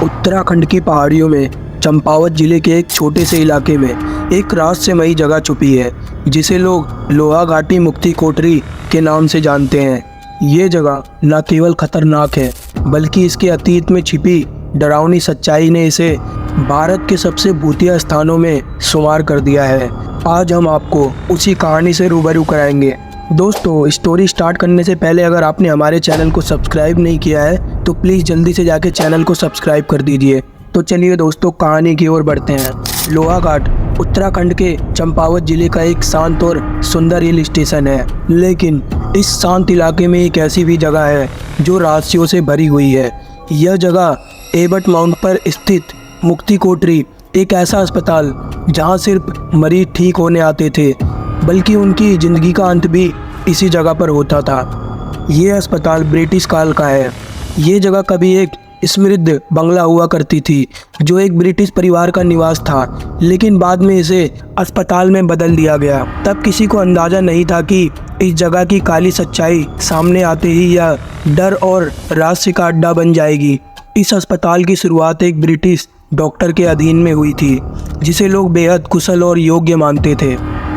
उत्तराखंड की पहाड़ियों में चंपावत जिले के एक छोटे से इलाके में एक रहस्यमयी जगह छुपी है जिसे लोग लोहा घाटी मुक्ति कोठरी के नाम से जानते हैं। ये जगह न केवल खतरनाक है बल्कि इसके अतीत में छिपी डरावनी सच्चाई ने इसे भारत के सबसे भूतिया स्थानों में शुमार कर दिया है। आज हम आपको उसी कहानी से रूबरू कराएंगे। दोस्तों, स्टोरी स्टार्ट करने से पहले अगर आपने हमारे चैनल को सब्सक्राइब नहीं किया है तो प्लीज़ जल्दी से जाके चैनल को सब्सक्राइब कर दीजिए। तो चलिए दोस्तों, कहानी की ओर बढ़ते हैं। लोहा घाट उत्तराखंड के चंपावत जिले का एक शांत और सुंदर हिल स्टेशन है, लेकिन इस शांत इलाके में एक ऐसी भी जगह है जो रहस्यों से भरी हुई है। यह जगह एबट माउंट पर स्थित मुक्ति कोठरी, एक ऐसा अस्पताल जहां सिर्फ मरीज ठीक होने आते थे बल्कि उनकी ज़िंदगी का अंत भी इसी जगह पर होता था। ये अस्पताल ब्रिटिश काल का है। ये जगह कभी एक समृद्ध बंगला हुआ करती थी जो एक ब्रिटिश परिवार का निवास था, लेकिन बाद में इसे अस्पताल में बदल दिया गया। तब किसी को अंदाज़ा नहीं था कि इस जगह की काली सच्चाई सामने आते ही यह डर और रहस्य का अड्डा बन जाएगी। इस अस्पताल की शुरुआत एक ब्रिटिश डॉक्टर के अधीन में हुई थी जिसे लोग बेहद कुशल और योग्य मानते थे,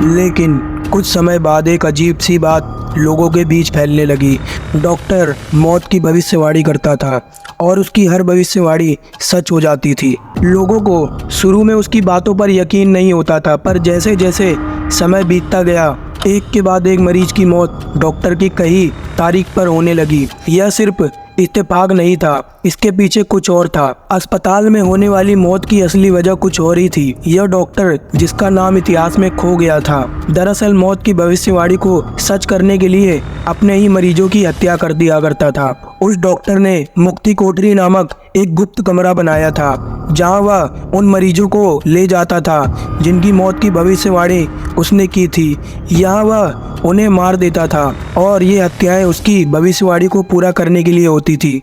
लेकिन कुछ समय बाद एक अजीब सी बात लोगों के बीच फैलने लगी। डॉक्टर मौत की भविष्यवाणी करता था और उसकी हर भविष्यवाणी सच हो जाती थी। लोगों को शुरू में उसकी बातों पर यकीन नहीं होता था, पर जैसे जैसे समय बीतता गया एक के बाद एक मरीज की मौत डॉक्टर की कही तारीख पर होने लगी। यह सिर्फ इत्तेफाक नहीं था, इसके पीछे कुछ और था। अस्पताल में होने वाली मौत की असली वजह कुछ और ही थी। यह डॉक्टर, जिसका नाम इतिहास में खो गया था, दरअसल मौत की भविष्यवाणी को सच करने के लिए अपने ही मरीजों की हत्या कर दिया करता था। उस डॉक्टर ने मुक्ति कोठरी नामक एक गुप्त कमरा बनाया था जहां वह उन मरीजों को ले जाता था जिनकी मौत की भविष्यवाणी उसने की थी। यहाँ वह उन्हें मार देता था और ये हत्याएं उसकी भविष्यवाणी को पूरा करने के लिए होती थी।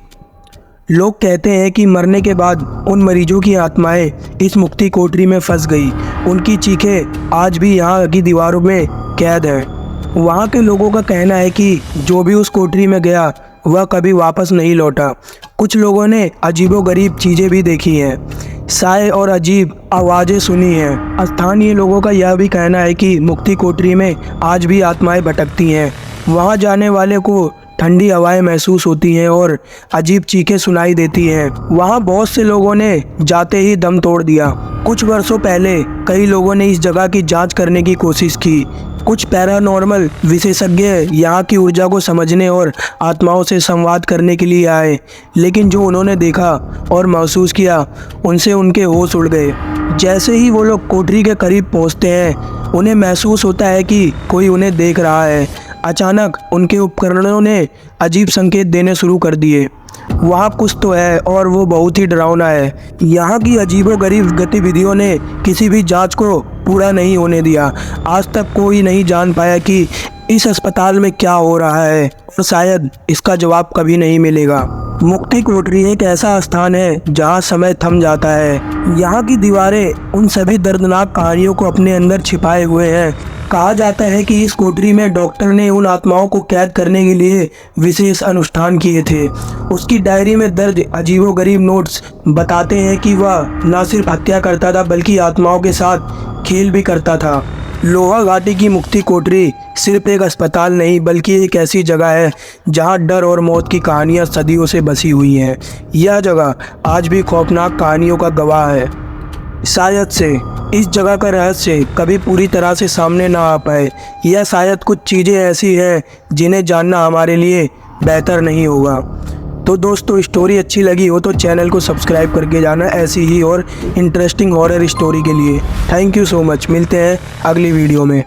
लोग कहते हैं कि मरने के बाद उन मरीजों की आत्माएं इस मुक्ति कोठरी में फंस गई। उनकी चीखें आज भी यहाँ की दीवारों में कैद हैं। वहाँ के लोगों का कहना है कि जो भी उस कोठरी में गया वह कभी वापस नहीं लौटा। कुछ लोगों ने अजीबोगरीब चीज़ें भी देखी हैं, साए और अजीब आवाज़ें सुनी हैं। स्थानीय लोगों का यह भी कहना है कि मुक्ति कोठरी में आज भी आत्माएं भटकती हैं। वहां जाने वाले को ठंडी हवाएं महसूस होती हैं और अजीब चीखें सुनाई देती हैं। वहां बहुत से लोगों ने जाते ही दम तोड़ दिया। कुछ वर्षों पहले कई लोगों ने इस जगह की जांच करने की कोशिश की। कुछ पैरानॉर्मल विशेषज्ञ यहाँ की ऊर्जा को समझने और आत्माओं से संवाद करने के लिए आए, लेकिन जो उन्होंने देखा और महसूस किया उनसे उनके होश उड़ गए। जैसे ही वो लोग कोठरी के करीब पहुँचते हैं उन्हें महसूस होता है कि कोई उन्हें देख रहा है। अचानक उनके उपकरणों ने अजीब संकेत देने शुरू कर दिए। वहाँ कुछ तो है और वो बहुत ही डरावना है। यहाँ की अजीबोगरीब गतिविधियों ने किसी भी जांच को पूरा नहीं होने दिया। आज तक कोई नहीं जान पाया कि इस अस्पताल में क्या हो रहा है और शायद इसका जवाब कभी नहीं मिलेगा। मुक्ति कोठरी एक ऐसा स्थान है जहाँ समय थम जाता है। यहाँ की दीवारें उन सभी दर्दनाक कहानियों को अपने अंदर छिपाए हुए हैं। कहा जाता है कि इस कोठरी में डॉक्टर ने उन आत्माओं को कैद करने के लिए विशेष अनुष्ठान किए थे। उसकी डायरी में दर्ज अजीबोगरीब नोट्स बताते हैं कि वह न सिर्फ हत्या करता था बल्कि आत्माओं के साथ खेल भी करता था। लोहा घाटी की मुक्ति कोठरी सिर्फ एक अस्पताल नहीं बल्कि एक ऐसी जगह है जहां डर और मौत की कहानियां सदियों से बसी हुई हैं। यह जगह आज भी खौफनाक कहानियों का गवाह है। शायद से इस जगह का रहस्य कभी पूरी तरह से सामने ना आ पाए, या शायद कुछ चीज़ें ऐसी हैं जिन्हें जानना हमारे लिए बेहतर नहीं होगा। तो दोस्तों, स्टोरी अच्छी लगी हो तो चैनल को सब्सक्राइब करके जाना ऐसी ही और इंटरेस्टिंग हॉरर स्टोरी के लिए। Thank you so much. मिलते हैं अगली वीडियो में।